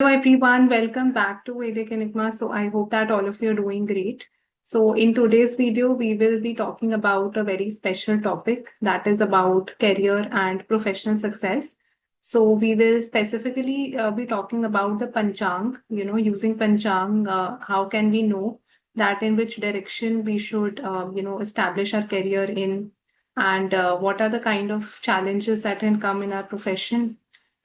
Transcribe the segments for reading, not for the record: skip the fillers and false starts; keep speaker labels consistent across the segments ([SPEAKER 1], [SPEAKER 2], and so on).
[SPEAKER 1] Hello everyone, welcome back to Vedic Enigma. So I hope that all of you are doing great. So in today's video, we will be talking about a very special topic that is about career and professional success. So we will specifically be talking about the Panchang, using Panchang, how can we know that in which direction we should, establish our career in, and what are the kind of challenges that can come in our profession,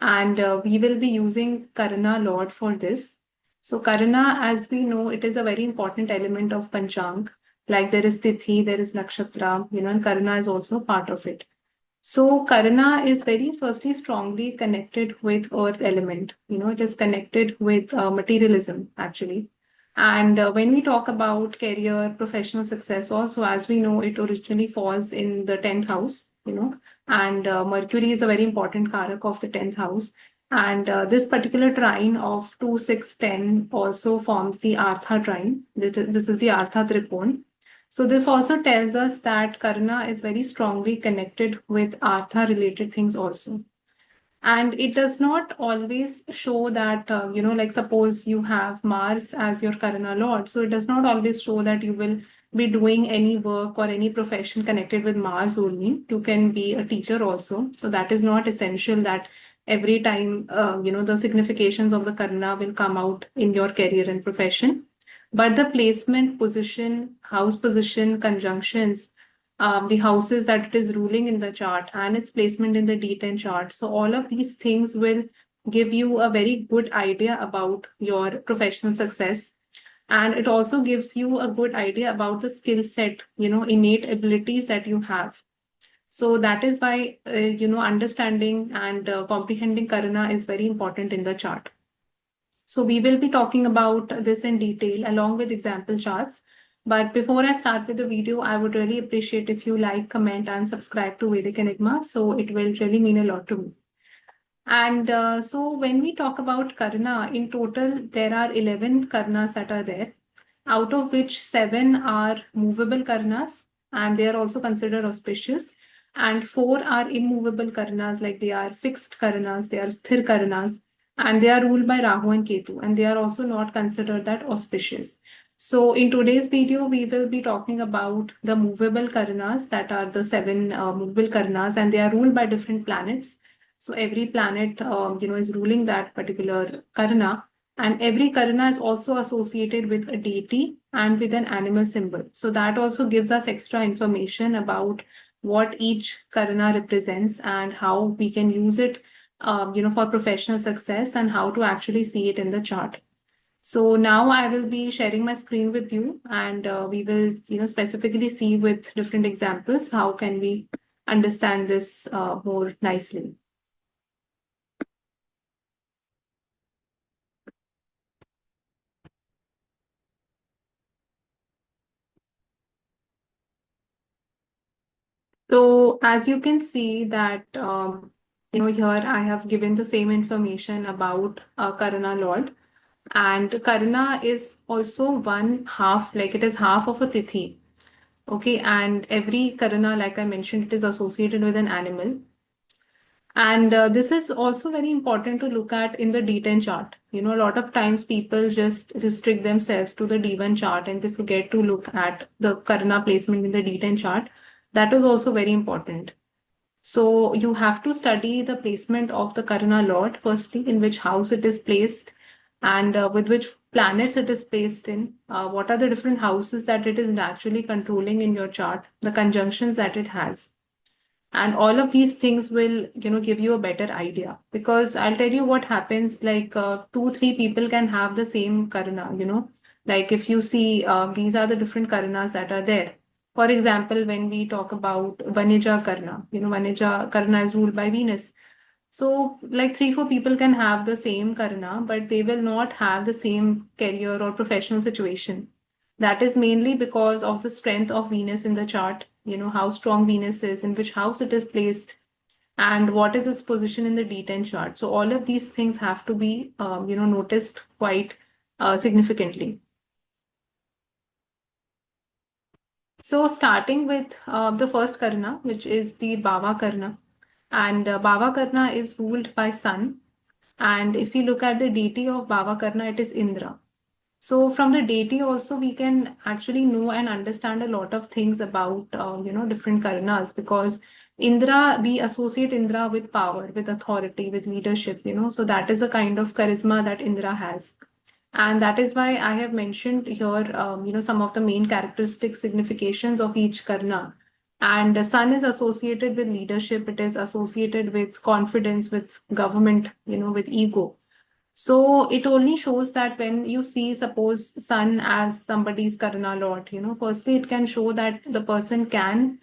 [SPEAKER 1] and we will be using Karana lot for this. So Karana, as we know, it is a very important element of Panchang. Like there is Tithi, there is Nakshatra, and Karana is also part of it. So Karana is very firstly strongly connected with earth element. It is connected with materialism actually. And when we talk about career, professional success, also as we know, it originally falls in the 10th house, and Mercury is a very important karak of the 10th house. And this particular trine of 2, 6, 10 also forms the Artha trine. This is the Artha Trikon. So this also tells us that Karna is very strongly connected with Artha related things also. And it does not always show that, like suppose you have Mars as your Karna Lord. So it does not always show that you will be doing any work or any profession connected with Mars only. You can be a teacher also. So that is not essential that every time, the significations of the Karna will come out in your career and profession. But the placement, position, house position, conjunctions, the houses that it is ruling in the chart and its placement in the D10 chart. So all of these things will give you a very good idea about your professional success. And it also gives you a good idea about the skill set, innate abilities that you have. So that is why, understanding and comprehending Karana is very important in the chart. So we will be talking about this in detail along with example charts. But before I start with the video, I would really appreciate if you like, comment, and subscribe to Vedic Enigma. So it will really mean a lot to me. And so when we talk about Karna, in total, there are 11 Karnas that are there, out of which 7 are movable Karnas, and they are also considered auspicious. And 4 are immovable Karnas, like they are fixed Karnas, they are Sthir Karnas, and they are ruled by Rahu and Ketu, and they are also not considered that auspicious. So in today's video, we will be talking about the movable Karnas, that are the 7 movable Karnas, and they are ruled by different planets. So every planet, is ruling that particular Karna, and every Karna is also associated with a deity and with an animal symbol. So that also gives us extra information about what each Karna represents and how we can use it, for professional success and how to actually see it in the chart. So now I will be sharing my screen with you, and we will, specifically see with different examples how can we understand this more nicely. So as you can see that, here I have given the same information about Karana Lord. And Karana is also one half, like it is half of a Tithi. Okay, and every Karana, like I mentioned, it is associated with an animal. And this is also very important to look at in the D10 chart. A lot of times people just restrict themselves to the D1 chart and they forget to look at the Karana placement in the D10 chart. That is also very important. So you have to study the placement of the Karuna Lord, firstly, in which house it is placed, and with which planets it is placed in, what are the different houses that it is naturally controlling in your chart, the conjunctions that it has. And all of these things will, give you a better idea. Because I'll tell you what happens, like 2, 3 people can have the same Karuna, like if you see, these are the different Karunas that are there. For example, when we talk about Vanija Karna, Vanija Karna is ruled by Venus. So, like 3, 4 people can have the same Karna, but they will not have the same career or professional situation. That is mainly because of the strength of Venus in the chart, how strong Venus is, in which house it is placed, and what is its position in the D10 chart. So, all of these things have to be, noticed quite significantly. So starting with the first Karna, which is the Bava Karna. And Bava Karna is ruled by Sun. And if you look at the deity of Bava Karana, it is Indra. So from the deity also we can actually know and understand a lot of things about different karanas, because Indra, we associate Indra with power, with authority, with leadership, so that is a kind of charisma that Indra has. And that is why I have mentioned here, some of the main characteristic significations of each karna. And the sun is associated with leadership. It is associated with confidence, with government, with ego. So it only shows that when you see, suppose, sun as somebody's karna lord, firstly, it can show that the person can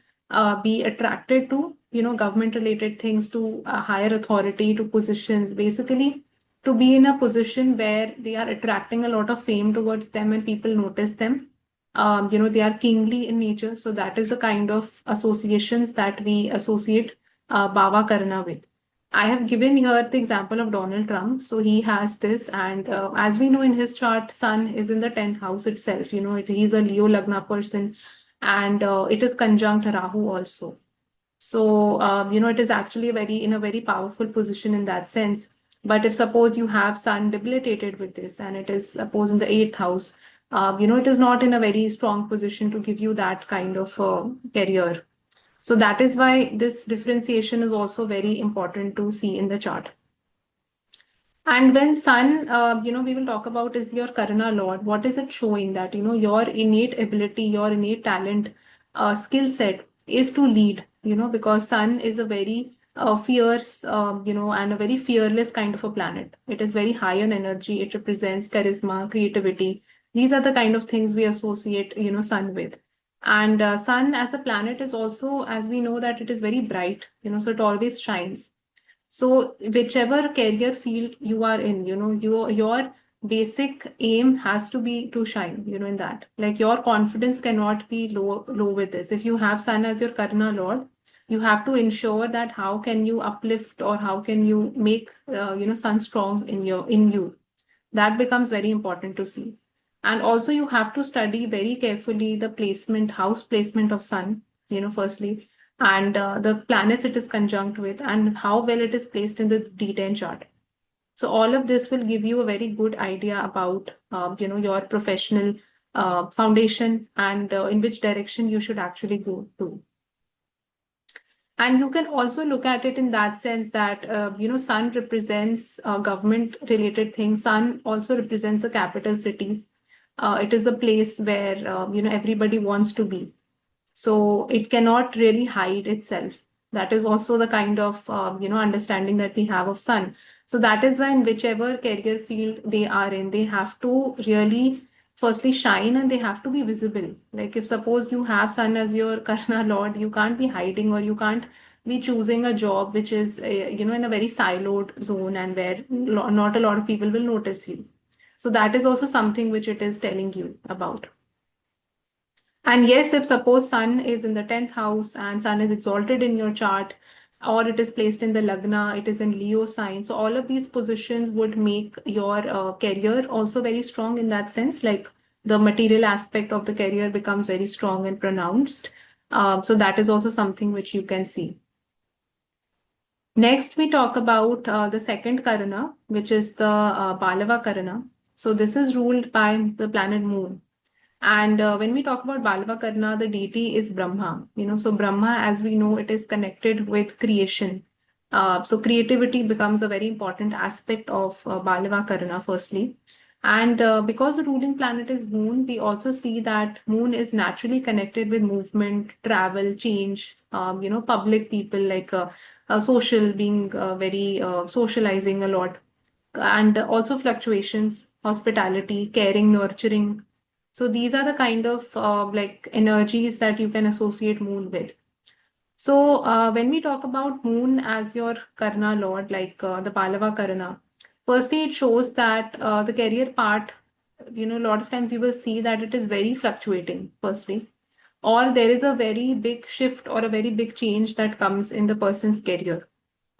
[SPEAKER 1] be attracted to, government related things, to higher authority, to positions, basically to be in a position where they are attracting a lot of fame towards them and people notice them. They are kingly in nature. So that is the kind of associations that we associate Bava Karana with. I have given here the example of Donald Trump. So he has this, and as we know in his chart, Sun is in the 10th house itself. He's a Leo Lagna person, and it is conjunct Rahu also. So, it is actually in a very powerful position in that sense. But if suppose you have Sun debilitated with this, and it is suppose in the 8th house, it is not in a very strong position to give you that kind of career. So that is why this differentiation is also very important to see in the chart. And when sun, we will talk about is your Karana Lord. What is it showing? That, your innate ability, your innate talent, skill set is to lead, because sun is a very fierce, and a very fearless kind of a planet. It is very high on energy. It represents charisma, creativity. These are the kind of things we associate, sun with. And sun as a planet is also, as we know, that it is very bright, so it always shines. So whichever career field you are in, your basic aim has to be to shine, in that. Like your confidence cannot be low with this. If you have sun as your Karna Lord, you have to ensure that how can you uplift, or how can you make sun strong in you. That becomes very important to see. And also you have to study very carefully the placement, house placement of sun, firstly, and the planets it is conjunct with, and how well it is placed in the D10 chart. So all of this will give you a very good idea about, your professional foundation, and in which direction you should actually go to. And you can also look at it in that sense that, sun represents government related things. Sun also represents a capital city. It is a place where, everybody wants to be. So it cannot really hide itself. That is also the kind of, understanding that we have of sun. So that is why in whichever career field they are in, they have to really firstly shine, and they have to be visible. Like if suppose you have sun as your Karna Lord, you can't be hiding, or you can't be choosing a job which is, in a very siloed zone, and where not a lot of people will notice you. So that is also something which it is telling you about. And yes, if suppose sun is in the 10th house and sun is exalted in your chart, or it is placed in the Lagna, it is in Leo sign. So all of these positions would make your career also very strong in that sense. Like the material aspect of the career becomes very strong and pronounced. So that is also something which you can see. Next, we talk about the second Karana, which is the Balava Karana. So this is ruled by the planet Moon. And when we talk about Balava Karna, the deity is Brahma. So Brahma, as we know, it is connected with creation. So creativity becomes a very important aspect of Balava Karna, firstly. And because the ruling planet is Moon, we also see that Moon is naturally connected with movement, travel, change, public people, like social, being very socializing a lot, and also fluctuations, hospitality, caring, nurturing. So these are the kind of like energies that you can associate moon with. So when we talk about moon as your Karna Lord, like the Balava Karna, firstly it shows that the career part, a lot of times you will see that it is very fluctuating, firstly, or there is a very big shift or a very big change that comes in the person's career.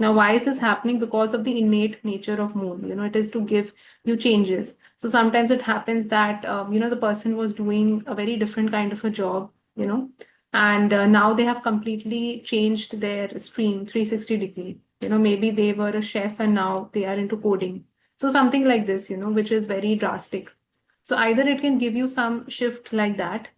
[SPEAKER 1] Now, why is this happening? Because of the innate nature of moon. It is to give you changes. So sometimes it happens that, the person was doing a very different kind of a job, and now they have completely changed their stream 360 degree. Maybe they were a chef and now they are into coding. So something like this, which is very drastic. So either it can give you some shift like that,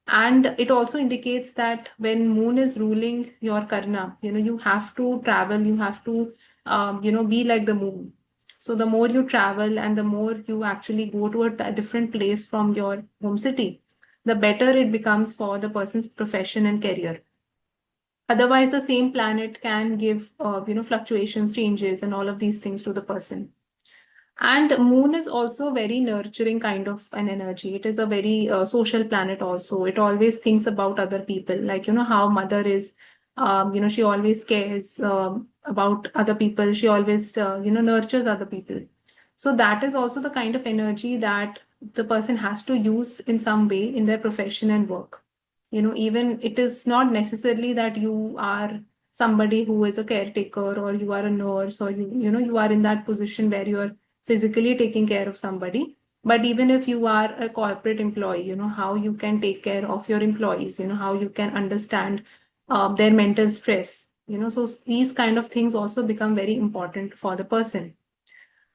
[SPEAKER 1] and it also indicates that when moon is ruling your karna, you have to travel, you have to, be like the moon. So the more you travel and the more you actually go to a different place from your home city, the better it becomes for the person's profession and career. Otherwise, the same planet can give, fluctuations, changes, and all of these things to the person. And moon is also very nurturing kind of an energy. It is a very social planet also. It always thinks about other people. Like, how mother is, she always cares about other people. She always, nurtures other people. So that is also the kind of energy that the person has to use in some way in their profession and work. Even it is not necessarily that you are somebody who is a caretaker or you are a nurse or you are in that position where you are physically taking care of somebody. But even if you are a corporate employee, how you can take care of your employees, how you can understand their mental stress, so these kind of things also become very important for the person.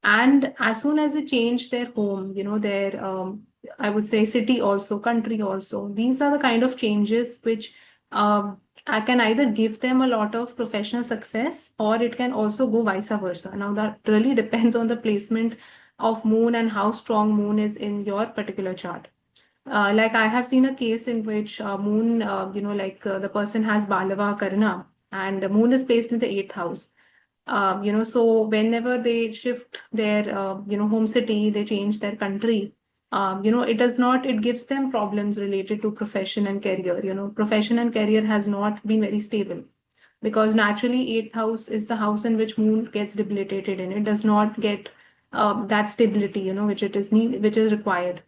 [SPEAKER 1] And as soon as they change their home, their, I would say, city also, country also, these are the kind of changes which I can either give them a lot of professional success or it can also go vice versa. Now, that really depends on the placement of moon and how strong moon is in your particular chart. Like I have seen a case in which moon, the person has Balava Karana and the moon is placed in the eighth house. So whenever they shift their, home city, they change their country, it does not, it gives them problems related to profession and career. Profession and career has not been very stable because naturally eighth house is the house in which moon gets debilitated and it does not get that stability, which it is which is required.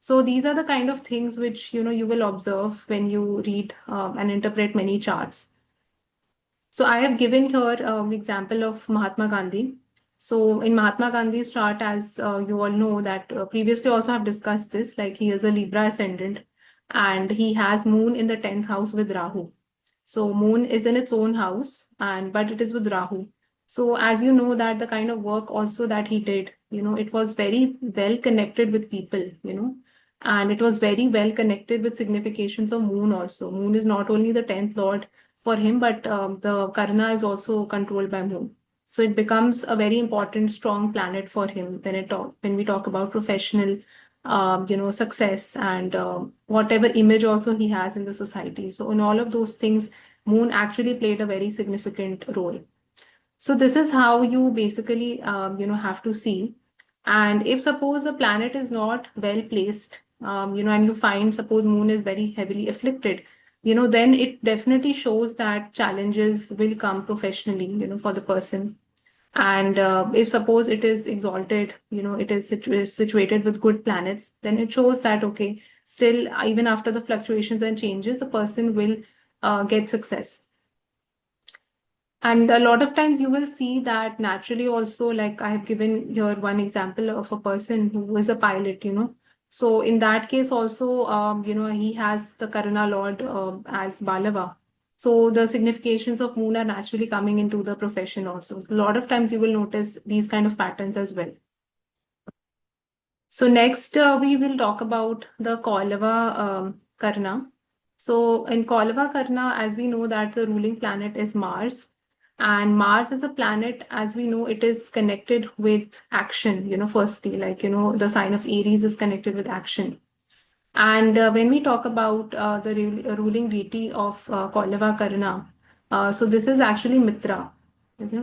[SPEAKER 1] So these are the kind of things which, you will observe when you read and interpret many charts. So I have given here example of Mahatma Gandhi. So in Mahatma Gandhi's chart, as you all know that previously also have discussed this, like he is a Libra ascendant and he has moon in the 10th house with Rahu. So moon is in its own house and but it is with Rahu. So as you know that the kind of work also that he did, it was very well connected with people, and it was very well connected with significations of moon also. Moon is not only the 10th lord for him, but the Karna is also controlled by moon. So it becomes a very important, strong planet for him when we talk about professional, success and whatever image also he has in the society. So in all of those things, moon actually played a very significant role. So this is how you basically, have to see. And if suppose the planet is not well placed, and you find suppose moon is very heavily afflicted, then it definitely shows that challenges will come professionally, for the person. And if suppose it is exalted, it is situated with good planets, then it shows that, okay, still, even after the fluctuations and changes, the person will get success. And a lot of times you will see that naturally also, like I have given here one example of a person who is a pilot, So in that case also, he has the Karana Lord as Balava. So the significations of moon are naturally coming into the profession also. A lot of times you will notice these kind of patterns as well. So next we will talk about the Kaulava Karna. So in Kaulava Karna, as we know that the ruling planet is Mars. And Mars is a planet, as we know, it is connected with action, firstly, like, the sign of Aries is connected with action. And when we talk about the ruling deity of Kaulava Karna, so this is actually Mitra.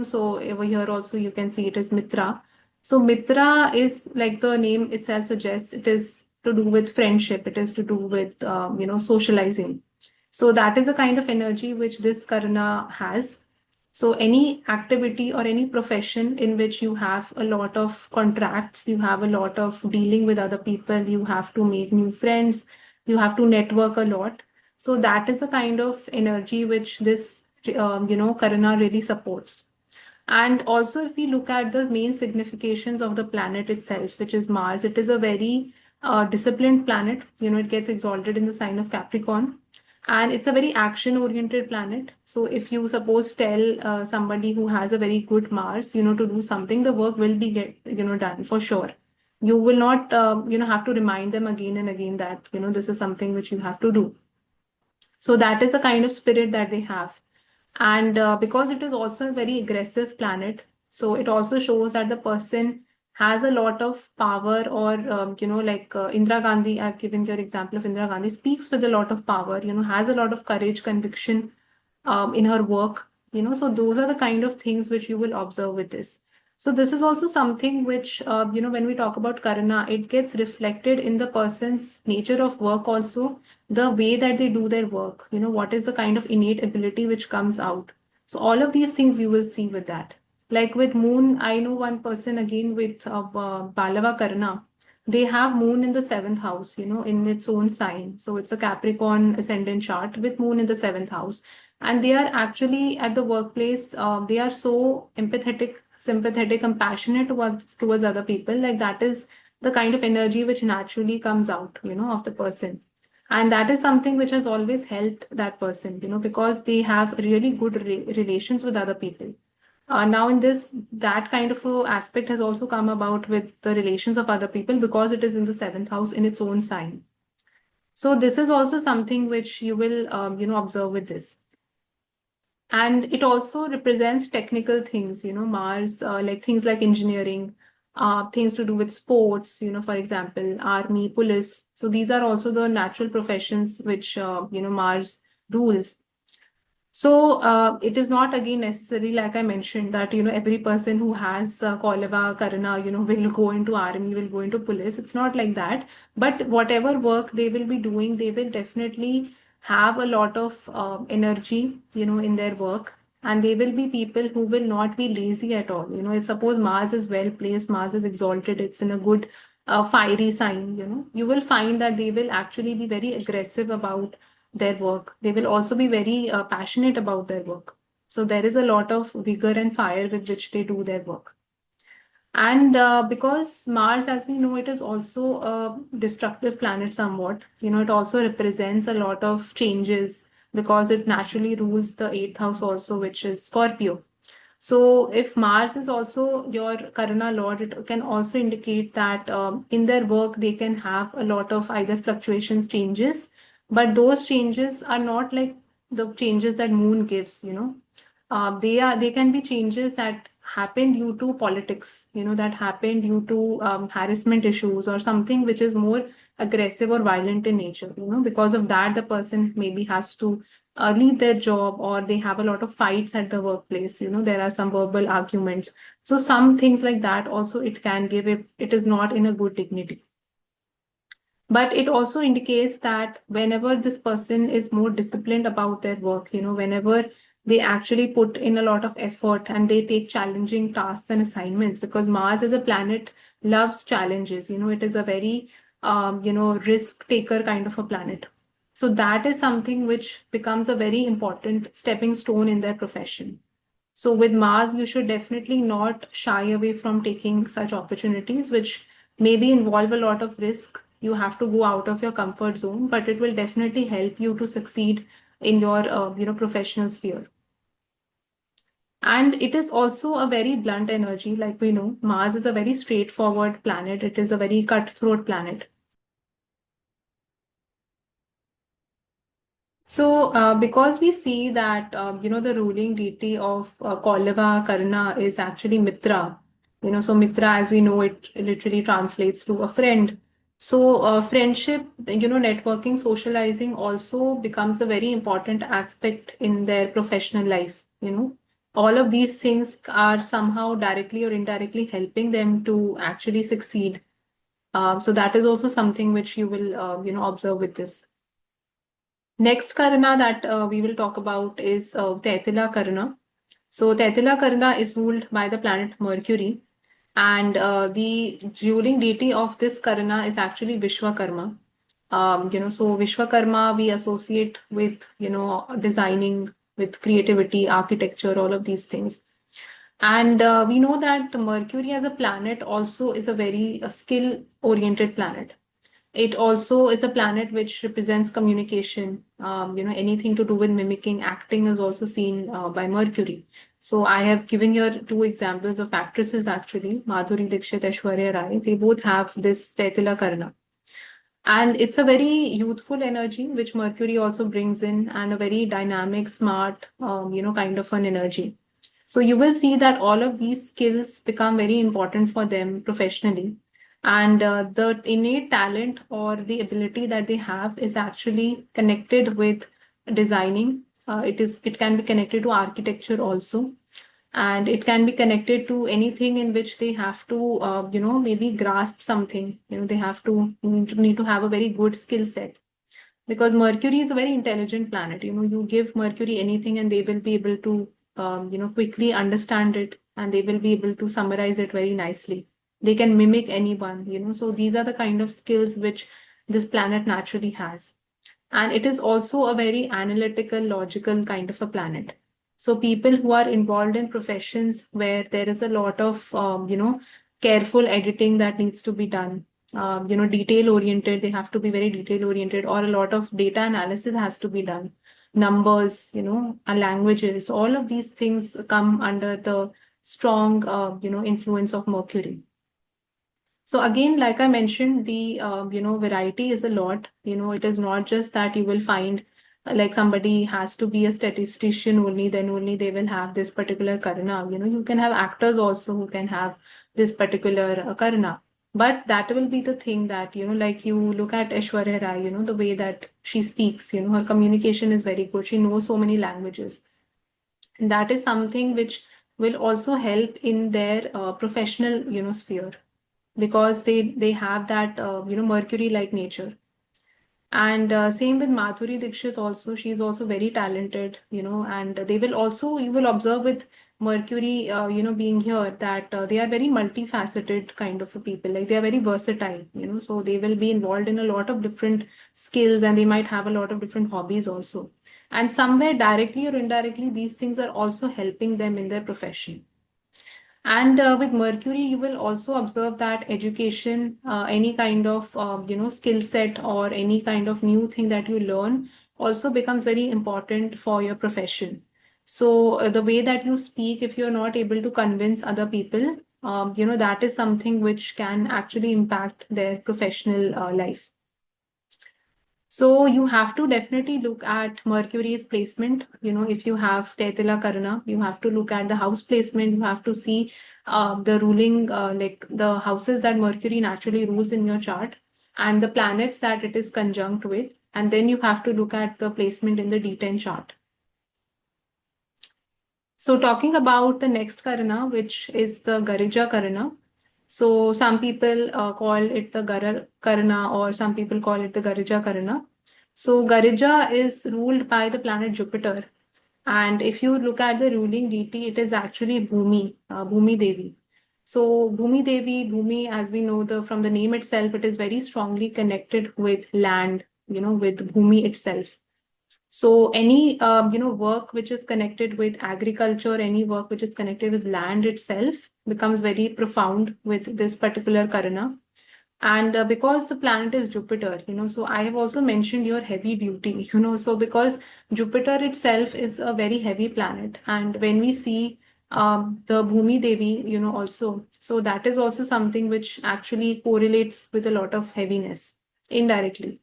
[SPEAKER 1] So over here also you can see it is Mitra. So Mitra is like the name itself suggests, it is to do with friendship. It is to do with socializing. So that is a kind of energy which this Karna has. So any activity or any profession in which you have a lot of contracts, you have a lot of dealing with other people, you have to make new friends, you have to network a lot. So that is a kind of energy which this, Karana really supports. And also, if we look at the main significations of the planet itself, which is Mars, it is a very disciplined planet. It gets exalted in the sign of Capricorn. And it's a very action oriented planet. So if you suppose tell somebody who has a very good Mars, to do something, the work will be done for sure. You will not have to remind them again and again that this is something which you have to do. So that is a kind of spirit that they have. And because it is also a very aggressive planet, so it also shows that the person has a lot of power, or like Indira Gandhi, I've given your example of Indira Gandhi, speaks with a lot of power, has a lot of courage, conviction in her work, so those are the kind of things which you will observe with this. So this is also something which, when we talk about Karana, it gets reflected in the person's nature of work also, the way that they do their work, what is the kind of innate ability which comes out. So all of these things you will see with that. Like with Moon, I know one person again with Balava Karana. They have Moon in the seventh house, in its own sign. So it's a Capricorn ascendant chart with Moon in the seventh house. And they are actually at the workplace, they are so empathetic, sympathetic, compassionate towards other people. Like that is the kind of energy which naturally comes out, of the person. And that is something which has always helped that person, because they have really good relations with other people. Now in this, that kind of a aspect has also come about with the relations of other people because it is in the seventh house in its own sign. So this is also something which you will observe with this. And it also represents technical things, Mars, like things like engineering, things to do with sports, for example, army, police. So these are also the natural professions which Mars rules. So it is not again necessary, like I mentioned, that every person who has Kaulava Karana, will go into army, will go into police. It's not like that. But whatever work they will be doing, they will definitely have a lot of energy, in their work. And they will be people who will not be lazy at all. If suppose Mars is well placed, Mars is exalted, it's in a good fiery sign, you will find that they will actually be very aggressive about their work. They will also be very passionate about their work. So there is a lot of vigor and fire with which they do their work. And because Mars, as we know, it is also a destructive planet somewhat. It also represents a lot of changes because it naturally rules the eighth house also, which is Scorpio. So if Mars is also your Karana Lord, it can also indicate that in their work they can have a lot of either fluctuations, changes, but those changes are not like the changes that Moon gives. They can be changes that happen due to politics. That happen due to harassment issues or something which is more aggressive or violent in nature. Because of that, the person maybe has to leave their job, or they have a lot of fights at the workplace. There are some verbal arguments. So some things like that also it can give it. It is not in a good dignity. But it also indicates that whenever this person is more disciplined about their work, whenever they actually put in a lot of effort and they take challenging tasks and assignments, because Mars as a planet loves challenges. It is a very risk taker kind of a planet. So that is something which becomes a very important stepping stone in their profession. So with Mars, you should definitely not shy away from taking such opportunities, which maybe involve a lot of risk. You have to go out of your comfort zone, but it will definitely help you to succeed in your professional sphere. And it is also a very blunt energy, like we know. Mars is a very straightforward planet. It is a very cutthroat planet. So, because we see that the ruling deity of Kaulava Karna is actually Mitra. So Mitra, as we know, it literally translates to a friend. So, friendship, networking, socializing also becomes a very important aspect in their professional life. All of these things are somehow directly or indirectly helping them to actually succeed. So that is also something which you will, observe with this. Next Karana that we will talk about is Taitila Karana. So Taitila Karana is ruled by the planet Mercury, and the ruling deity of this Karana is actually Vishwakarma. So Vishwakarma we associate with designing, with creativity, architecture, all of these things. And we know that Mercury as a planet also is a very skill-oriented planet. It also is a planet which represents communication. Anything to do with mimicking, acting is also seen by Mercury. So I have given here two examples of actresses actually, Madhuri Dixit, Aishwarya Rai. They both have this Taitila Karna. And it's a very youthful energy, which Mercury also brings in, and a very dynamic, smart, kind of an energy. So you will see that all of these skills become very important for them professionally. And the innate talent or the ability that they have is actually connected with designing. It can be connected to architecture also, and it can be connected to anything in which they have to maybe grasp something. They have to need to have a very good skill set, because Mercury is a very intelligent planet. You give Mercury anything and they will be able to quickly understand it, and they will be able to summarize it very nicely. They can mimic anyone. So these are the kind of skills which this planet naturally has. And it is also a very analytical, logical kind of a planet. So people who are involved in professions where there is a lot of careful editing that needs to be done, detail oriented, they have to be very detail oriented, or a lot of data analysis has to be done, numbers, and languages, all of these things come under the strong influence of Mercury. So again, like I mentioned, the variety is a lot. It is not just that you will find like somebody has to be a statistician only, then only they will have this particular karna. You can have actors also who can have this particular karna. But that will be the thing that, like you look at Aishwarya Rai, the way that she speaks, her communication is very good. She knows so many languages. And that is something which will also help in their professional, sphere, because they have that Mercury like nature. And same with Madhuri Dixit also. She's also very talented, and they will also, you will observe with Mercury, being here, that they are very multifaceted kind of a people. Like they are very versatile, so they will be involved in a lot of different skills, and they might have a lot of different hobbies also. And somewhere directly or indirectly, these things are also helping them in their profession. And with Mercury, you will also observe that education, any kind of skill set or any kind of new thing that you learn, also becomes very important for your profession. So the way that you speak, if you're not able to convince other people, that is something which can actually impact their professional life. So you have to definitely look at Mercury's placement. If you have Taitila Karana, you have to look at the house placement. You have to see the ruling, like the houses that Mercury naturally rules in your chart, and the planets that it is conjunct with. And then you have to look at the placement in the D10 chart. So talking about the next Karana, which is the Garija Karana. So some people call it the Karana, or some people call it the Garija Karana. So Garija is ruled by the planet Jupiter. And if you look at the ruling deity, it is actually Bhumi Devi. So Bhumi, as we know from the name itself, it is very strongly connected with land, with Bhumi itself. So any work which is connected with agriculture, any work which is connected with land itself becomes very profound with this particular Karana. And because the planet is Jupiter, so I have also mentioned your heavy duty, so because Jupiter itself is a very heavy planet. And when we see the Bhumi Devi, also, so that is also something which actually correlates with a lot of heaviness indirectly.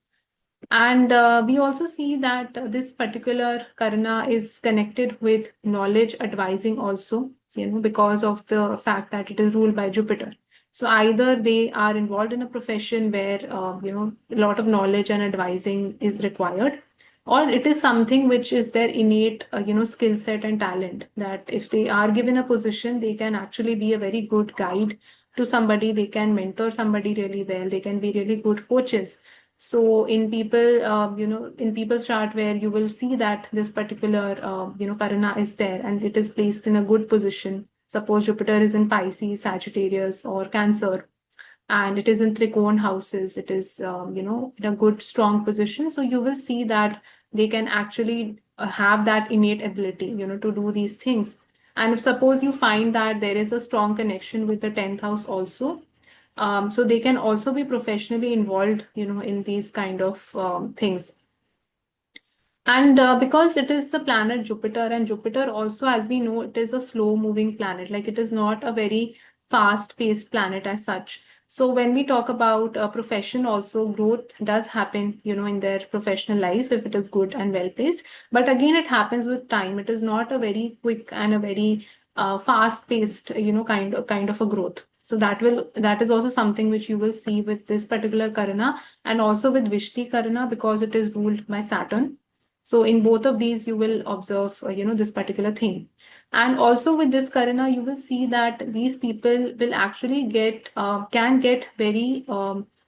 [SPEAKER 1] And we also see that this particular Karna is connected with knowledge advising also, because of the fact that it is ruled by Jupiter. So either they are involved in a profession where, a lot of knowledge and advising is required, or it is something which is their innate, skill set and talent, that if they are given a position, they can actually be a very good guide to somebody, they can mentor somebody really well, they can be really good coaches. So in people, in people's chart where you will see that this particular, Karana is there and it is placed in a good position. Suppose Jupiter is in Pisces, Sagittarius, or Cancer, and it is in Trikona houses. It is, in a good, strong position. So you will see that they can actually have that innate ability, to do these things. And if suppose you find that there is a strong connection with the 10th house also, So they can also be professionally involved, in these kind of things. And because it is the planet Jupiter, and Jupiter also, as we know, it is a slow moving planet. Like it is not a very fast paced planet as such. So when we talk about a profession, also growth does happen, in their professional life if it is good and well placed. But again, it happens with time. It is not a very quick and a very fast paced, kind of a growth. So that is also something which you will see with this particular Karana, and also with Vishti Karana, because it is ruled by Saturn. So in both of these, you will observe, this particular thing. And also with this Karana, you will see that these people will actually can get very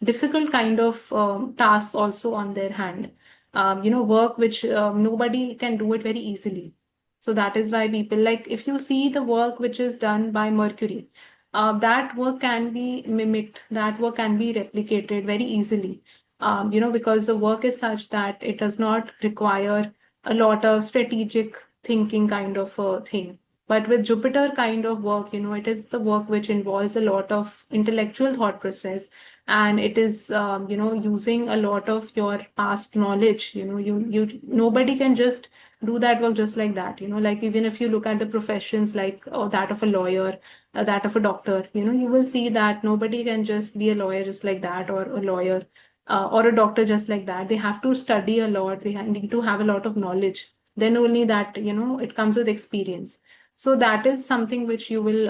[SPEAKER 1] difficult kind of tasks also on their hand. Work which nobody can do it very easily. So that is why people, like, if you see the work which is done by Mercury, that work can be mimicked, that work can be replicated very easily, because the work is such that it does not require a lot of strategic thinking kind of a thing. But with Jupiter kind of work, it is the work which involves a lot of intellectual thought process, and it is, using a lot of your past knowledge. Nobody can just do that work just like that. Like even if you look at the professions like that of a lawyer, that of a doctor, you will see that nobody can just be a lawyer just like that, or a lawyer or a doctor just like that. They have to study a lot. They need to have a lot of knowledge. Then only that, it comes with experience. So that is something which you will,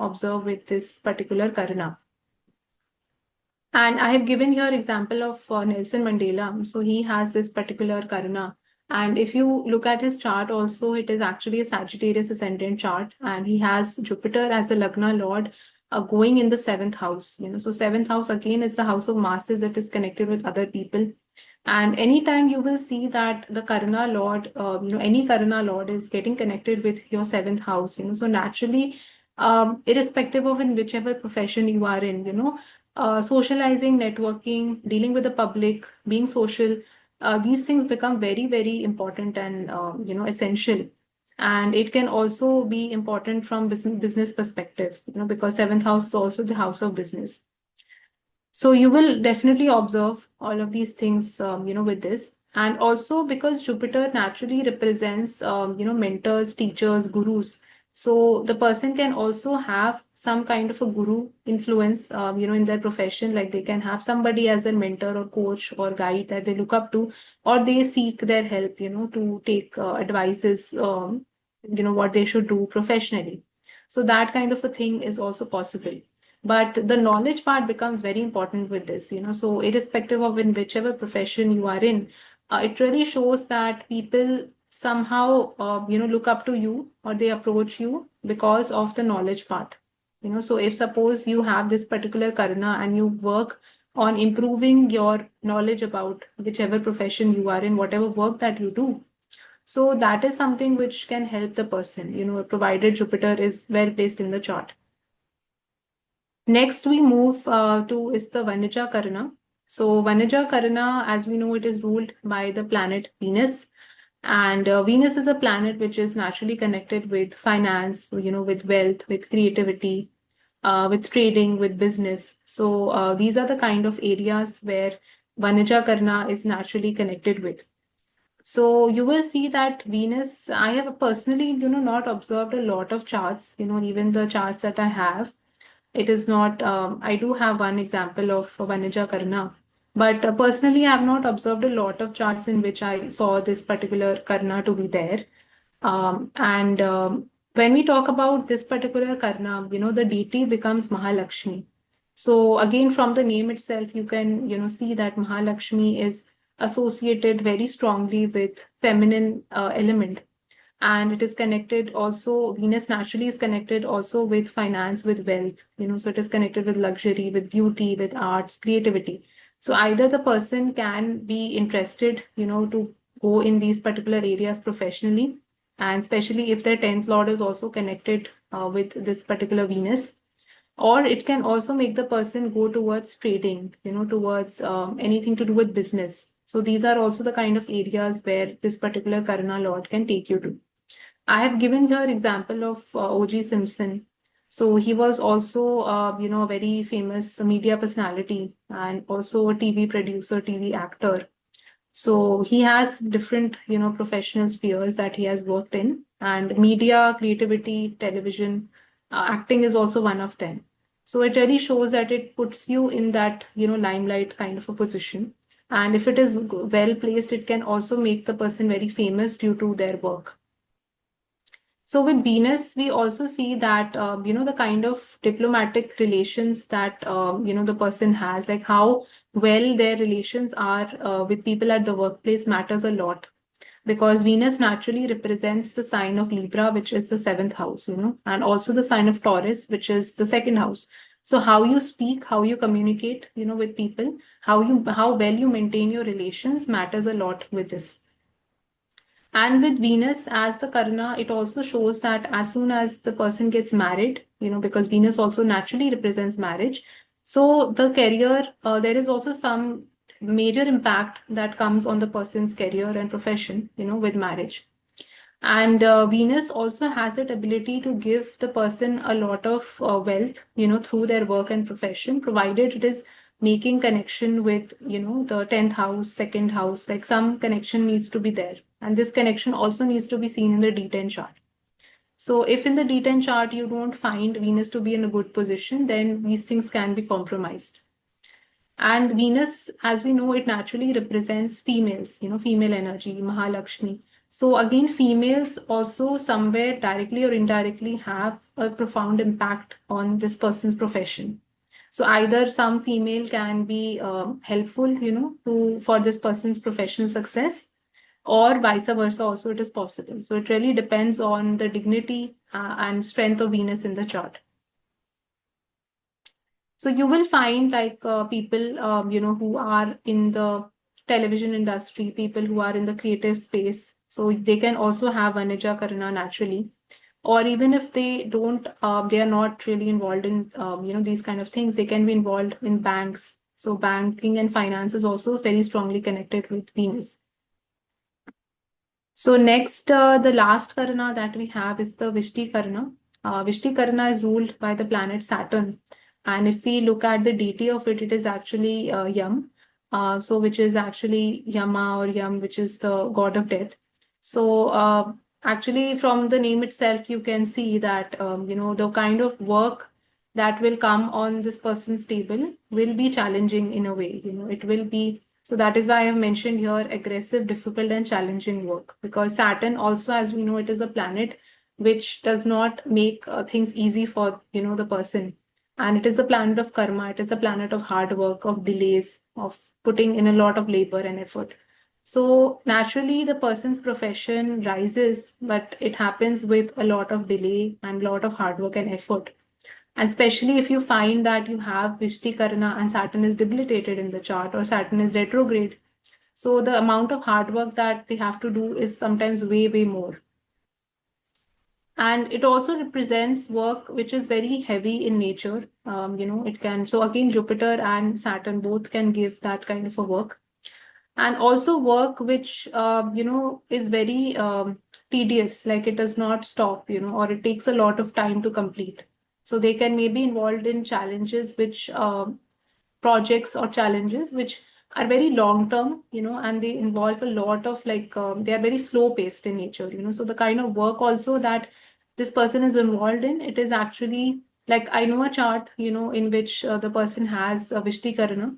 [SPEAKER 1] observe with this particular Karna. And I have given here example of Nelson Mandela. So he has this particular Karna. And if you look at his chart also, it is actually a Sagittarius ascendant chart. And he has Jupiter as the Lagna Lord going in the seventh house. So seventh house again is the house of masses. It is connected with other people. And anytime you will see that the Karna Lord, any Karna Lord is getting connected with your seventh house, so naturally, irrespective of in whichever profession you are in, socializing, networking, dealing with the public, being social, these things become very, very important and, essential. And it can also be important from business perspective, because seventh house is also the house of business. So you will definitely observe all of these things, with this. And also because Jupiter naturally represents, mentors, teachers, gurus. So the person can also have some kind of a guru influence, in their profession. Like they can have somebody as a mentor or coach or guide that they look up to, or they seek their help, to take advices, what they should do professionally. So that kind of a thing is also possible. But the knowledge part becomes very important with this, so irrespective of in whichever profession you are in, it really shows that people somehow, look up to you, or they approach you because of the knowledge part. So if suppose you have this particular karna and you work on improving your knowledge about whichever profession you are in, whatever work that you do, so that is something which can help the person, provided Jupiter is well placed in the chart. Next, we move to is the Vanija Karana. So Vanija Karana, as we know, it is ruled by the planet Venus. And Venus is a planet which is naturally connected with finance, with wealth, with creativity, with trading, with business. So these are the kind of areas where Vanija Karna is naturally connected with. So you will see that Venus, I have personally, not observed a lot of charts, even the charts that I have, it is not, I do have one example of Vanija Karna, but personally, I have not observed a lot of charts in which I saw this particular Karna to be there. And when we talk about this particular Karna, the deity becomes Mahalakshmi. So again, from the name itself, you can, see that Mahalakshmi is associated very strongly with feminine element, and it is connected also, Venus naturally is connected also with finance, with wealth, so it is connected with luxury, with beauty, with arts, creativity. So either the person can be interested, to go in these particular areas professionally, and especially if their 10th lord is also connected with this particular Venus, or it can also make the person go towards trading, towards anything to do with business. So these are also the kind of areas where this particular Karuna lord can take you to. I have given here example of O.G. Simpson. So he was also, a very famous media personality and also a TV producer, TV actor. So he has different, professional spheres that he has worked in, and media, creativity, television, acting is also one of them. So it really shows that it puts you in that, limelight kind of a position. And if it is well placed, it can also make the person very famous due to their work. So with Venus, we also see that the kind of diplomatic relations that the person has, like how well their relations are with people at the workplace, matters a lot, because Venus naturally represents the sign of Libra, which is the seventh house, and also the sign of Taurus, which is the second house. So how you speak, how you communicate, with people, how well you maintain your relations matters a lot with this. And with Venus as the Karna, it also shows that as soon as the person gets married, because Venus also naturally represents marriage. So the career, there is also some major impact that comes on the person's career and profession, with marriage. And Venus also has that ability to give the person a lot of wealth, through their work and profession, provided it is making connection with, the 10th house, second house, like some connection needs to be there. And this connection also needs to be seen in the D10 chart. So if in the D10 chart you don't find Venus to be in a good position, then these things can be compromised. And Venus, as we know, it naturally represents females, female energy, Mahalakshmi. So again, females also somewhere directly or indirectly have a profound impact on this person's profession. So either some female can be helpful, for this person's professional success, or vice versa. Also, it is possible. So it really depends on the dignity and strength of Venus in the chart. So you will find like people, who are in the television industry, people who are in the creative space. So they can also have Vanija Karana naturally. Or even if they don't, they are not really involved in, these kind of things, they can be involved in banks. So banking and finance is also very strongly connected with Venus. So next, the last Karana that we have is the Vishti Karana. Vishti Karana is ruled by the planet Saturn. And if we look at the deity of it, it is actually Yam. So which is actually Yama or Yam, which is the god of death. So actually from the name itself, you can see that, the kind of work that will come on this person's table will be challenging in a way. It will be, so that is why I have mentioned here aggressive, difficult, and challenging work. Because Saturn also, as we know, it is a planet which does not make things easy for the person, and it is a planet of karma. It is a planet of hard work, of delays, of putting in a lot of labor and effort. So naturally, the person's profession rises, but it happens with a lot of delay and a lot of hard work and effort. And especially if you find that you have Vishti Karana and Saturn is debilitated in the chart or Saturn is retrograde. So the amount of hard work that they have to do is sometimes way, way more. And it also represents work which is very heavy in nature. It can, so again, Jupiter and Saturn both can give that kind of a work. And also work which, is very tedious, like it does not stop, or it takes a lot of time to complete. So they can maybe involved in challenges which projects or challenges which are very long term, and they involve a lot of like they are very slow paced in nature, so the kind of work also that this person is involved in, it is actually like I know a chart, in which the person has a Vishti Karana,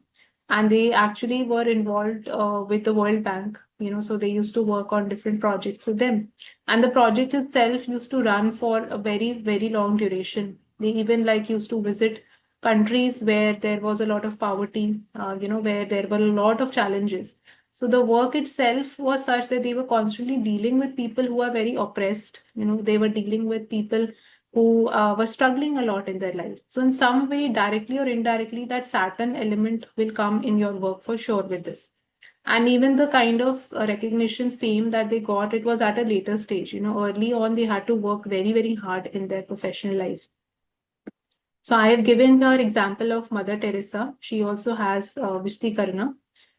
[SPEAKER 1] and they actually were involved with the World Bank, so they used to work on different projects with them, and the project itself used to run for a very, very long duration. They even like used to visit countries where there was a lot of poverty, where there were a lot of challenges. So the work itself was such that they were constantly dealing with people who are very oppressed. They were dealing with people who were struggling a lot in their life. So in some way, directly or indirectly, that Saturn element will come in your work for sure with this. And even the kind of recognition, fame that they got, it was at a later stage. Early on, they had to work very, very hard in their professional life. So I have given her example of Mother Teresa. She also has Vishti Karna.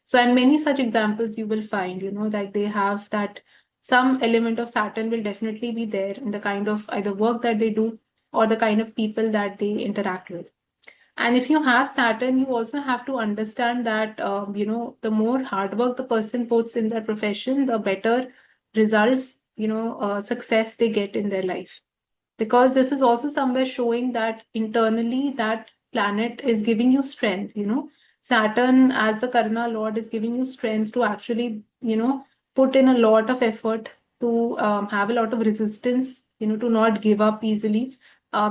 [SPEAKER 1] So and many such examples you will find, that they have that some element of Saturn will definitely be there in the kind of either work that they do, or the kind of people that they interact with. And if you have Saturn, you also have to understand that, the more hard work the person puts in their profession, the better results, success they get in their life. Because this is also somewhere showing that internally that planet is giving you strength. Saturn as the Karna Lord is giving you strength to actually, put in a lot of effort, to have a lot of resistance, to not give up easily,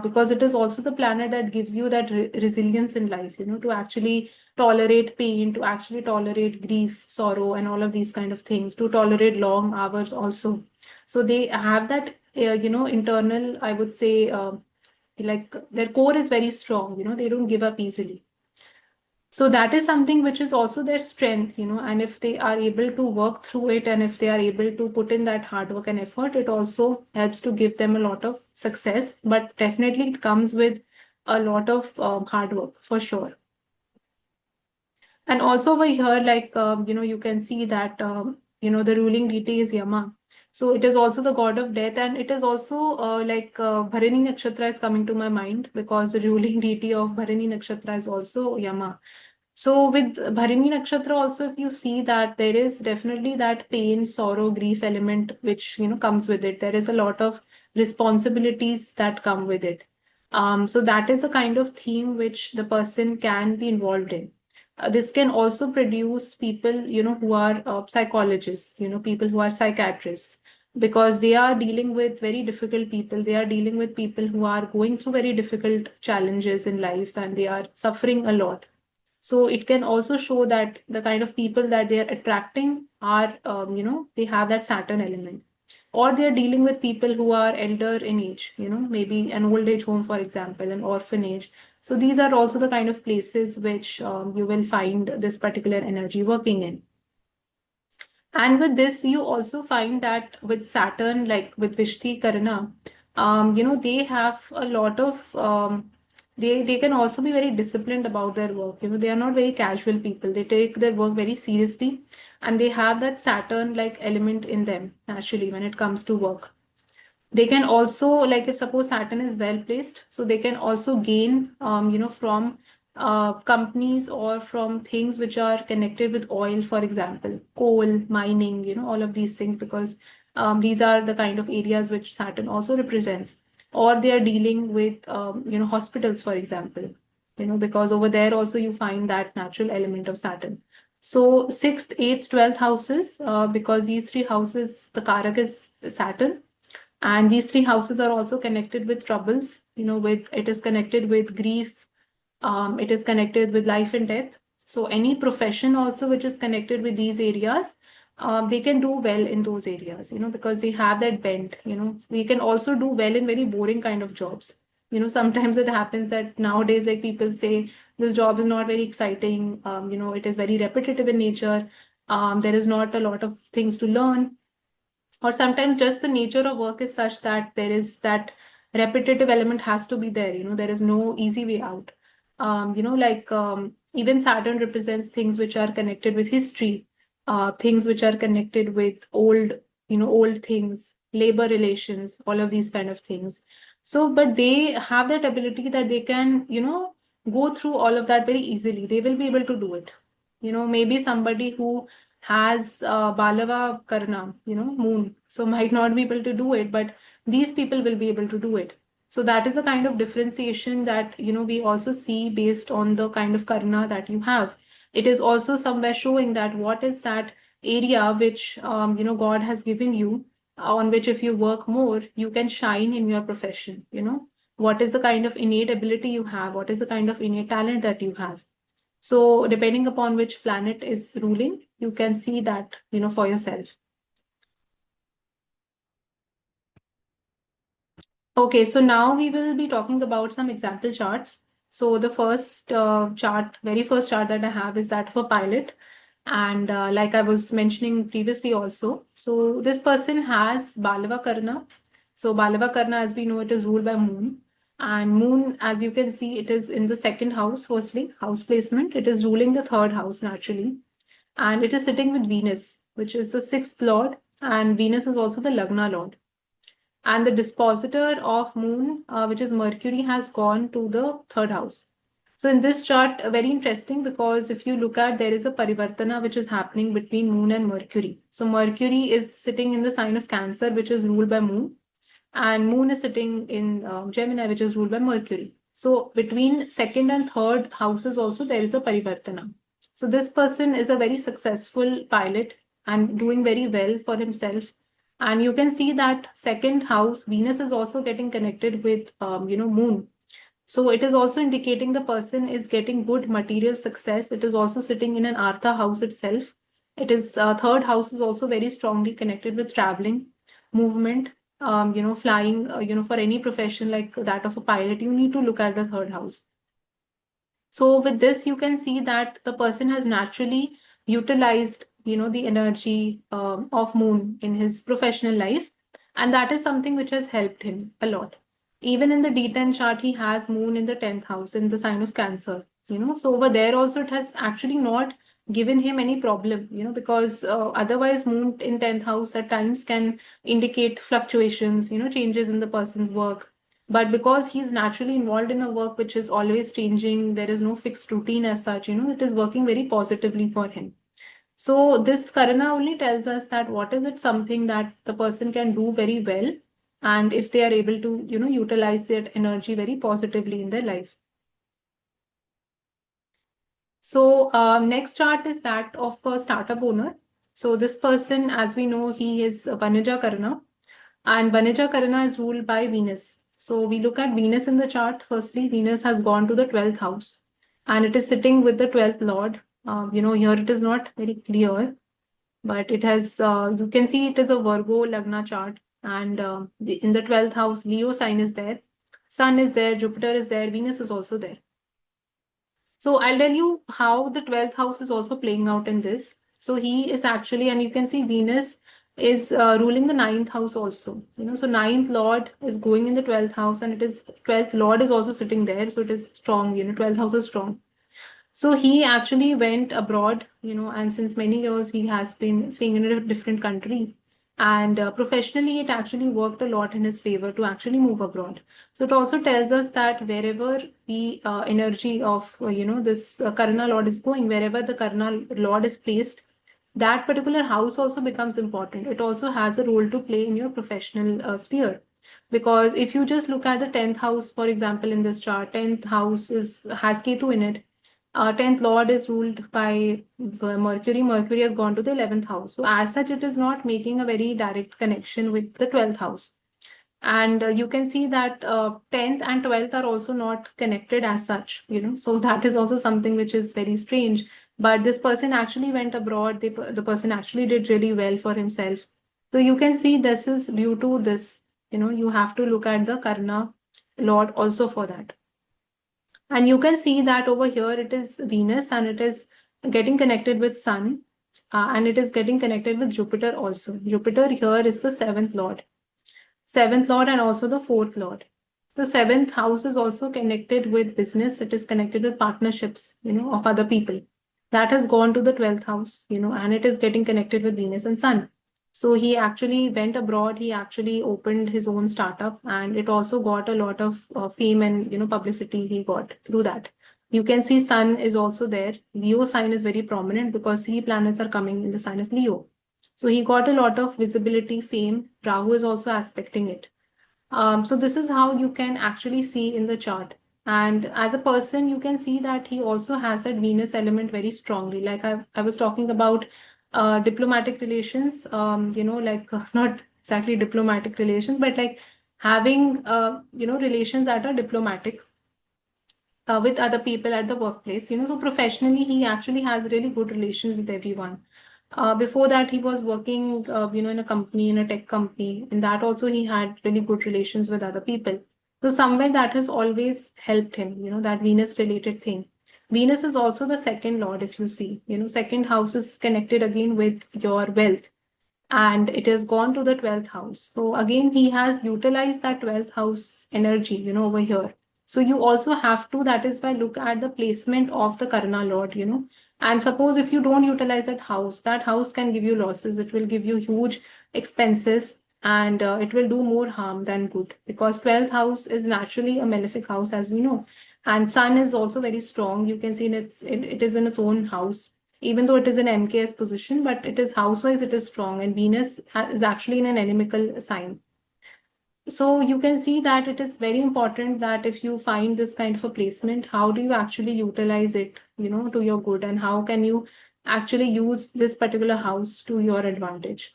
[SPEAKER 1] because it is also the planet that gives you that resilience in life, to actually tolerate pain, to actually tolerate grief, sorrow, and all of these kind of things, to tolerate long hours also. So they have that, internal, I would say, like their core is very strong, they don't give up easily. So that is something which is also their strength, and if they are able to work through it, and if they are able to put in that hard work and effort, it also helps to give them a lot of success. But definitely it comes with a lot of hard work for sure. And also over here, like, you can see that, the ruling deity is Yama. So it is also the god of death, and it is also Bharani Nakshatra is coming to my mind, because the ruling deity of Bharani Nakshatra is also Yama. So with Bharani Nakshatra also, if you see that there is definitely that pain, sorrow, grief element which, comes with it. There is a lot of responsibilities that come with it. So that is the kind of theme which the person can be involved in. This can also produce people, who are psychologists, people who are psychiatrists, because they are dealing with very difficult people. They are dealing with people who are going through very difficult challenges in life, and they are suffering a lot. So it can also show that the kind of people that they are attracting are, they have that Saturn element. Or they are dealing with people who are elder in age, maybe an old age home, for example, an orphanage. So these are also the kind of places which you will find this particular energy working in. And with this, you also find that with Saturn, like with Vishti Karana, they have a lot of, they can also be very disciplined about their work. They are not very casual people. They take their work very seriously, and they have that Saturn like element in them naturally when it comes to work. They can also, like, if suppose Saturn is well placed, so they can also gain, from companies or from things which are connected with oil, for example, coal mining, all of these things, because these are the kind of areas which Saturn also represents. Or they are dealing with, hospitals, for example, because over there also you find that natural element of Saturn. So sixth, eighth, 12th houses, because these three houses, the Karak is Saturn, and these three houses are also connected with troubles, with, it is connected with grief, it is connected with life and death. So any profession also which is connected with these areas, they can do well in those areas, because they have that bent. We can also do well in very boring kind of jobs. Sometimes it happens that nowadays, like, people say this job is not very exciting, it is very repetitive in nature, there is not a lot of things to learn, or sometimes just the nature of work is such that there is that repetitive element has to be there. There is no easy way out. Even Saturn represents things which are connected with history, things which are connected with old things, labor relations, all of these kind of things. So but they have that ability that they can, go through all of that very easily. They will be able to do it. Maybe somebody who has Balava Karana, moon, so might not be able to do it, but these people will be able to do it. So that is a kind of differentiation that, we also see based on the kind of Karna that you have. It is also somewhere showing that what is that area which, God has given you, on which if you work more, you can shine in your profession. What is the kind of innate ability you have? What is the kind of innate talent that you have? So depending upon which planet is ruling, you can see that, for yourself. Okay, so now we will be talking about some example charts. So the first very first chart that I have is that of a pilot. And like I was mentioning previously also, so this person has Balava Karna. So Balava Karna, as we know, it is ruled by Moon. And Moon, as you can see, it is in the second house, firstly, house placement. It is ruling the third house naturally. And it is sitting with Venus, which is the sixth lord. And Venus is also the Lagna lord. And the dispositor of moon, which is Mercury, has gone to the third house. So in this chart, very interesting, because if you look at, there is a parivartana which is happening between moon and Mercury. So Mercury is sitting in the sign of Cancer, which is ruled by moon, and moon is sitting in Gemini, which is ruled by Mercury. So between second and third houses also there is a parivartana. So this person is a very successful pilot and doing very well for himself. And you can see that second house, Venus, is also getting connected with moon. So it is also indicating the person is getting good material success. It is also sitting in an Artha house itself. It is third house is also very strongly connected with traveling, movement, flying, for any profession like that of a pilot, you need to look at the third house. So with this, you can see that the person has naturally utilized, the energy of moon in his professional life. And that is something which has helped him a lot. Even in the D10 chart, he has moon in the 10th house in the sign of Cancer, So over there also, it has actually not given him any problem, because otherwise moon in 10th house at times can indicate fluctuations, changes in the person's work. But because he's naturally involved in a work which is always changing, there is no fixed routine as such, it is working very positively for him. So this Karana only tells us that what is it something that the person can do very well, and if they are able to, utilize that energy very positively in their life. So next chart is that of a startup owner. So this person, as we know, he is Vanija Karana, and Vanija Karana is ruled by Venus. So we look at Venus in the chart. Firstly, Venus has gone to the 12th house, and it is sitting with the 12th lord. Here it is not very clear, but it has, you can see it is a Virgo Lagna chart, and in the 12th house, Leo sign is there, Sun is there, Jupiter is there, Venus is also there. So I'll tell you how the 12th house is also playing out in this. So he is actually, and you can see Venus is ruling the 9th house also. So 9th lord is going in the 12th house, and it is 12th lord is also sitting there. So it is strong, 12th house is strong. So he actually went abroad, and since many years he has been staying in a different country. And professionally, it actually worked a lot in his favor to actually move abroad. So it also tells us that wherever the energy of, this Karna Lord is going, wherever the Karna Lord is placed, that particular house also becomes important. It also has a role to play in your professional sphere. Because if you just look at the 10th house, for example, in this chart, 10th house has Ketu in it. 10th lord is ruled by Mercury. Mercury has gone to the 11th house. So as such, it is not making a very direct connection with the 12th house. And you can see that 10th and 12th are also not connected as such, So that is also something which is very strange. But this person actually went abroad. The person actually did really well for himself. So you can see this is due to this, you have to look at the Karna Lord also for that. And you can see that over here it is Venus, and it is getting connected with Sun, and it is getting connected with Jupiter also. Jupiter here is the 7th lord. 7th lord and also the 4th lord. The 7th house is also connected with business. It is connected with partnerships, of other people. That has gone to the 12th house, and it is getting connected with Venus and Sun. So he actually went abroad. He actually opened his own startup, and it also got a lot of fame and publicity he got through that. You can see Sun is also there. Leo sign is very prominent because 3 planets are coming in the sign of Leo. So he got a lot of visibility, fame. Rahu is also aspecting it. So this is how you can actually see in the chart. And as a person, you can see that he also has that Venus element very strongly. Like I was talking about diplomatic relations, not exactly diplomatic relations, but like having, relations that are diplomatic with other people at the workplace. So professionally, he actually has really good relations with everyone. Before that, he was working, in a company, in a tech company. In that also, he had really good relations with other people. So somewhere that has always helped him, that Venus related thing. Venus is also the second lord, if you see. Second house is connected again with your wealth, and it has gone to the 12th house. So again, he has utilized that 12th house energy, over here. So you also have to, that is why, look at the placement of the Karna Lord, And suppose if you don't utilize that house can give you losses. It will give you huge expenses. and it will do more harm than good, because 12th house is naturally a malefic house, as we know. And sun is also very strong. You can see it is in its own house, even though it is an MKS position, but it is house-wise, it is strong, and Venus is actually in an inimical sign. So you can see that it is very important that if you find this kind of a placement, how do you actually utilize it, to your good, and how can you actually use this particular house to your advantage.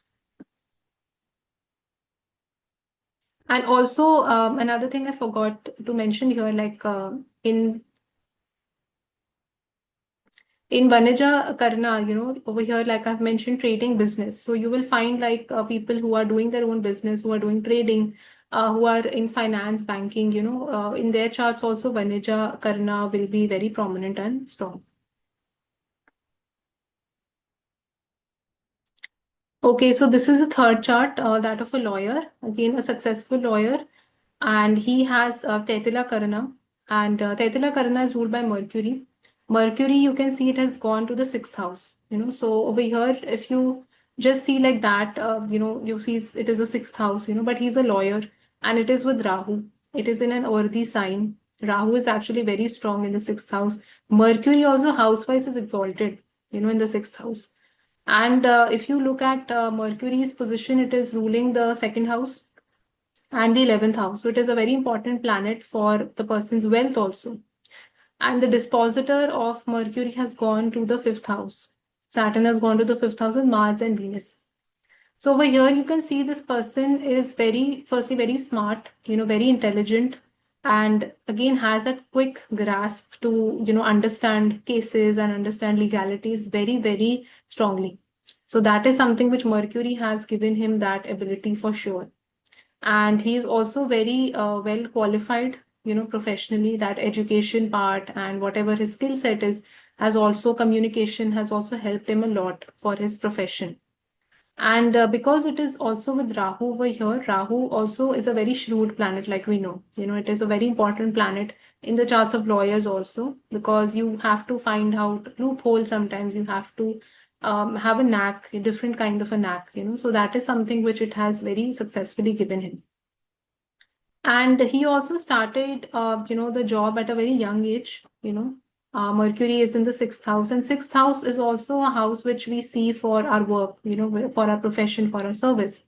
[SPEAKER 1] And also, another thing I forgot to mention here, like in Vanija Karna, over here, like I've mentioned, trading business. So you will find like people who are doing their own business, who are doing trading, who are in finance, banking, in their charts also, Vanija Karna will be very prominent and strong. Okay, so this is a third chart, that of a lawyer, again, a successful lawyer, and he has Taitila Karana, and Taitila Karana is ruled by Mercury. Mercury, you can see it has gone to the sixth house, so over here, if you just see like that, you see it is a sixth house, but he's a lawyer, and it is with Rahu. It is in an earthy sign. Rahu is actually very strong in the sixth house. Mercury also house-wise is exalted, in the sixth house. And if you look at Mercury's position, it is ruling the second house and the 11th house. So it is a very important planet for the person's wealth also. And the dispositor of Mercury has gone to the fifth house. Saturn has gone to the fifth house with Mars and Venus. So over here, you can see this person is firstly, very smart, very intelligent, and again has a quick grasp to, understand cases and understand legalities very, very strongly. So that is something which Mercury has given him that ability for sure. And he is also very well qualified, professionally. That education part and whatever his skill set is, has also communication has also helped him a lot for his profession. And because it is also with Rahu over here, Rahu also is a very shrewd planet, like we know. It is a very important planet in the charts of lawyers also, because you have to find out loopholes sometimes. You have to have a knack, a different kind of a knack, So that is something which it has very successfully given him. And he also started, the job at a very young age, Mercury is in the sixth house, and sixth house is also a house which we see for our work, for our profession, for our service.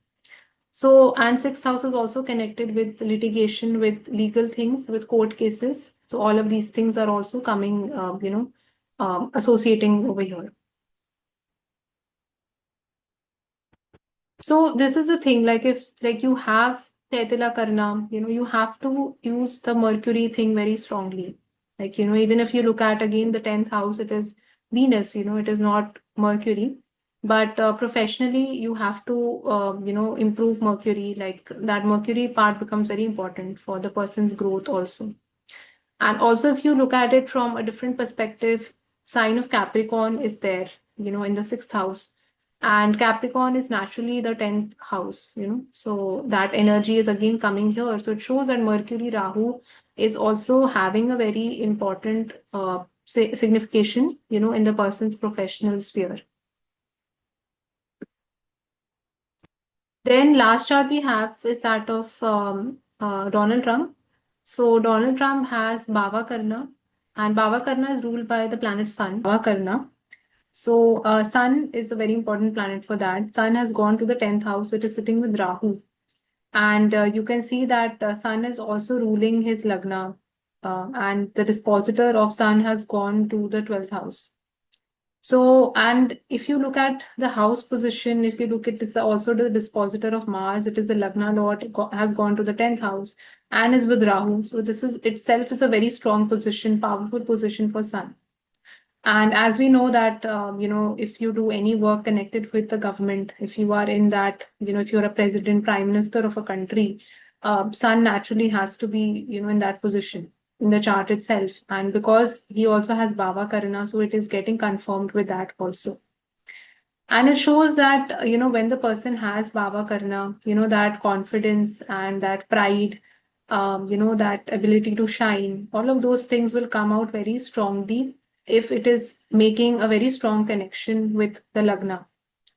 [SPEAKER 1] So, and sixth house is also connected with litigation, with legal things, with court cases. So, all of these things are also coming, associating over here. So, this is the thing, like if like you have Taitila Karna, you have to use the Mercury thing very strongly. Like, even if you look at again the 10th house, it is Venus, it is not Mercury. But professionally, you have to, improve Mercury. Like that Mercury part becomes very important for the person's growth also. And also, if you look at it from a different perspective, sign of Capricorn is there, in the sixth house. And Capricorn is naturally the 10th house, So that energy is again coming here. So it shows that Mercury Rahu is also having a very important signification, in the person's professional sphere. Then last chart we have is that of Donald Trump. So Donald Trump has Bava Karana, and Bava Karana is ruled by the planet Sun. Bava Karana. So Sun is a very important planet for that. Sun has gone to the 10th house. It is sitting with Rahu. And you can see that Sun is also ruling his Lagna. And the dispositor of Sun has gone to the 12th house. So, and if you look at the house position, if you look at this, also the dispositor of Mars, it is the Lagna Lord, has gone to the 10th house and is with Rahu. So this is itself is a very strong position, powerful position for Sun. And as we know that, if you do any work connected with the government, if you are in that, if you're a president, prime minister of a country, Sun naturally has to be, in that position in the chart itself. And because he also has Bava Karana, so it is getting confirmed with that also. And it shows that, when the person has Bava Karana, that confidence and that pride, that ability to shine, all of those things will come out very strongly if it is making a very strong connection with the Lagna.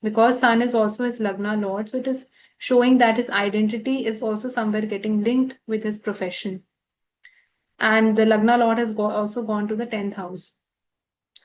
[SPEAKER 1] Because Sun is also his Lagna Lord, so it is showing that his identity is also somewhere getting linked with his profession. And the Lagna Lord has also gone to the 10th house.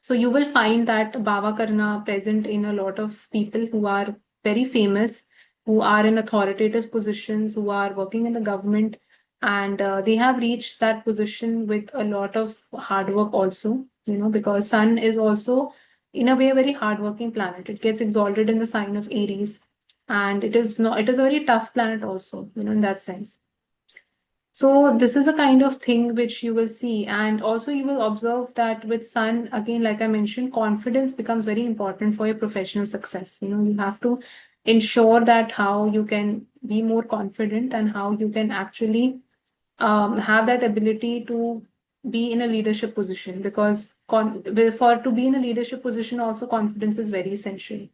[SPEAKER 1] So you will find that Bava Karana present in a lot of people who are very famous, who are in authoritative positions, who are working in the government, and they have reached that position with a lot of hard work also, because Sun is also in a way a very hardworking planet. It gets exalted in the sign of Aries, and it is a very tough planet also, in that sense. So this is a kind of thing which you will see. And also you will observe that with Sun, again, like I mentioned, confidence becomes very important for your professional success. You have to ensure that how you can be more confident and how you can actually have that ability to be in a leadership position, because to be in a leadership position also confidence is very essential.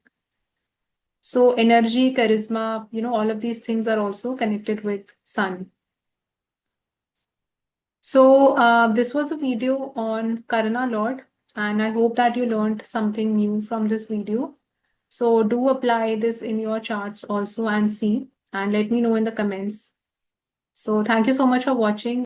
[SPEAKER 1] So energy, charisma, all of these things are also connected with Sun. So this was a video on Karana Lord, and I hope that you learned something new from this video. So do apply this in your charts also and see, and let me know in the comments. So thank you so much for watching.